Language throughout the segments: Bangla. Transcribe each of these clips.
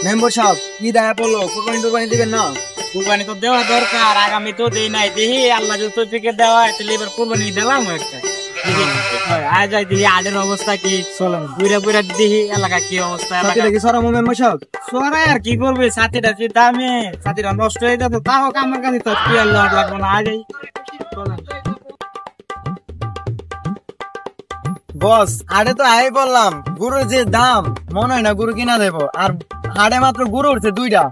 মেম্বার সাহেব কি দেখা পড়লো, কুরবানি দিবেন না? কুরবানি তো দেওয়া দরকার, আগামী তো দেই নাই, দেখি আল্লাহ যদি তৌফিকে দেওয়া হয় তাহলে এবার কুরবানি দিলাম একটা। আজ দেখি আডের অবস্থা কি, চলেন বুড়া বুড়া দেখি এলাকা কি অবস্থা। সাথীটা কি সরামো মেম্বার সাহেব? সরাই আর কি করবে, ছাতিটা কি দামে, ছাতিটা নষ্ট হয়ে যাবে, তাও আমার কাছে তো কি আর লট লাগবে না। আজ বস হাটে তো আই বললাম, গরুর যে দাম মনে হয় না গরু কিনা দেবো। আর হাটে মাত্র গরু উঠছে 2টা,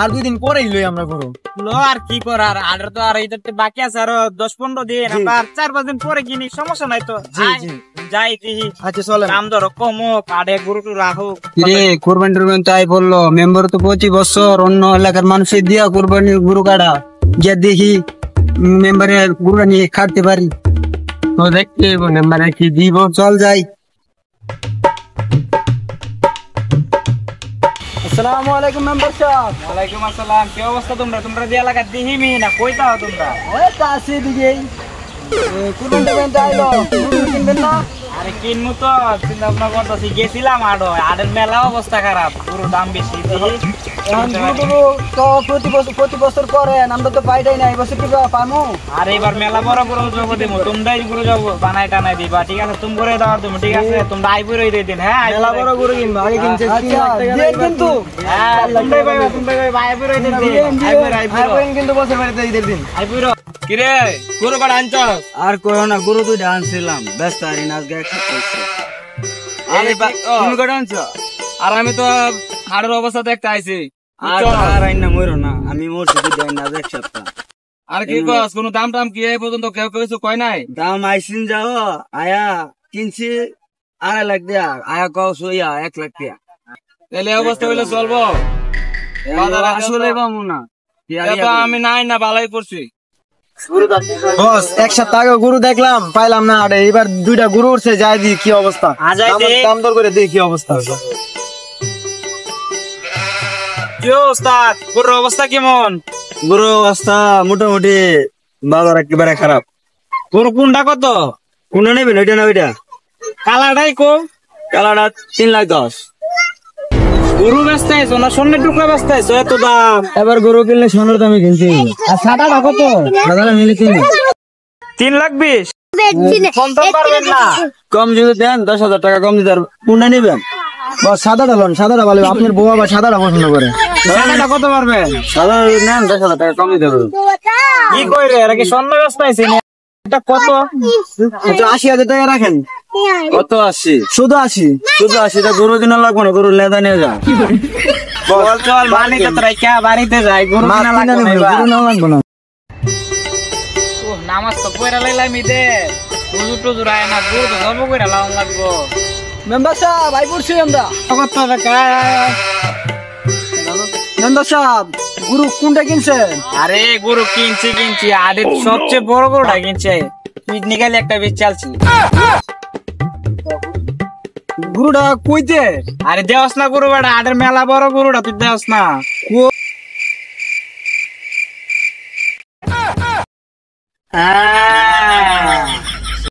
আর 2 দিন পরেই লই আমরা গরু। লো আর কি করার, আডের তো আর ইদার বাকি আছে আরো 10-15 দিন, আর 4-5 দিন পরে কিনি, সমস্যা নাই তো। যাই দেখি। আচ্ছা চলেন। দাম ধরো কমুক, আডে গরুটু রাখো। কুরবানি টুরবানি তাই বললো, মেম্বার তো 25 বছর অন্য এলাকার মানুষের দিয়া কুরবানি গরু কাটা, যে দেখি মেম্বারের গরুটা নিয়ে খাটতে পারি তো দেখতে মেম্বারে কি দিব। চল যাই। আসসালামু আলাইকুম মেম্বার সাহেব। ওয়ালাইকুম আসসালাম। কি অবস্থা তোমরা? তোমরা যে এলাকা দিহিমি না কইতা তোমরা? ওই তো আছি দিকেই। কুরবানি টুরবানি আইলো, গরু কিনবেন না? আরে কিনবো তো, চিন্তা ভাবনা করতেছি। গেছিলাম আডের মেলা অবস্থা খারাপ, পুরো দাম বেশি। এখন গরু তো প্রতি বছর করেন, আমরা তো পাইটাই নাই, বছর কি পামু? আর এবার মেলা বড় বড় যোগ দেবো, তোমরাই গুরু যাবো বানাই টানাই দিবা, ঠিক আছে? তুমি করে দাও তুমি, ঠিক আছে? তোমরা আইপুরই দিয়ে দিন। হ্যাঁ মেলা বড় গরু কিনবো, আগে কিনছে 3 লাখ টাকা দিয়ে কিন্তু। হ্যাঁ তোমরাই পাইবা আইপুরই দিয়ে দিন। আইপুর কিন্তু বছর বাড়িতে ঈদের দিন আইপুর কিরে গরু কাটা আনছস? আর করো না, গরু দুইটা আনছিলাম, ব্যস্ত আরি না আজকে একটা পয়সা। তুমি কটা আনছো? আর আমি তো হাড়ের অবস্থা দেখতে আইছি। আর আইন না মরো না, আমি মরছি দুইটা আইন না এক সপ্তাহ। আর কি কস, কোন দাম টাম কি এই পর্যন্ত কেউ কিছু কয় নাই? দাম আইসিন যাও আয়া কিনছি 2.5 লাখ দিয়া, আয়া কও সইয়া 1 লাখ দিয়া। তাহলে এই অবস্থা হইলে চলবো? আসলে পাবো না। আমি নাই না বালাই করছি। বস এক সপ্তাহ আগে গরু দেখলাম, পাইলাম না আরে, এবার 2টা গরু উঠছে, যাই দি কি অবস্থা, দাম দর করে দেখি কি অবস্থা। কি অবস্থা? গরুর অবস্থা কেমন? গরু অবস্থা মোটামুটি বাজার একেবারে খারাপ। গরু কোনটা কত? কোনটা নেবেন, ওইটা না ওইটা? কালাটাই কো? কালাটা 3,10,000। গরু ব্যস্ত আইছো না স্বর্ণের টুকরা ব্যস্ত আইছো? এত দাম। এবার গরু কিনলে সোনার দামে কিনছি। আর সাদাটা কত? সাদাটা মিলে 3,20,000। কম তো পারবেন না? কম যদি দেন 10,000 টাকা কম দিতে পারবো। কোনটা নেবেন? বস সাদাটা লোন, সাদাটা ভালো, আপনার বউ আবার সাদাটা পছন্দ করে। সাদাটা কত পারবেন? সাদা নেন 10,000 টাকা কম দিতে পারবো। কি কই রে, এরা কি স্বর্ণ ব্যস্ত আইছে? এটা কত? আচ্ছা 80,000 টাকা রাখেন। কত 80? শুধু 80? শুধু 80 টা গরু কিনা লাগবে না, গরু লেদা নিয়ে যা। বল চল মানি তো তোরা কে বাড়িতে যাই, গরু কিনা লাগবে না। গরু না লাগবে না। ও নামাজ তো পয়রা লাইলাম ইদে, হুজুর টুজুর আয় না, গরু তো জব কইরা লাগাম লাগবো। মেম্বার সাহেব আই পড়ছি আমরা। কত টাকা? মেম্বার সাহেব গরু কোনটা কিনছেন? আরে গরু কিনছি আরে সবচেয়ে বড় গরুটা কিনছে, কিডনি খালি একটা বেচ চালছি। গরুটা কইতে? আরে দেওস না গরু বেটা, আদের মেলা বড় গরুটা তুই দেওস না। হ্যাঁ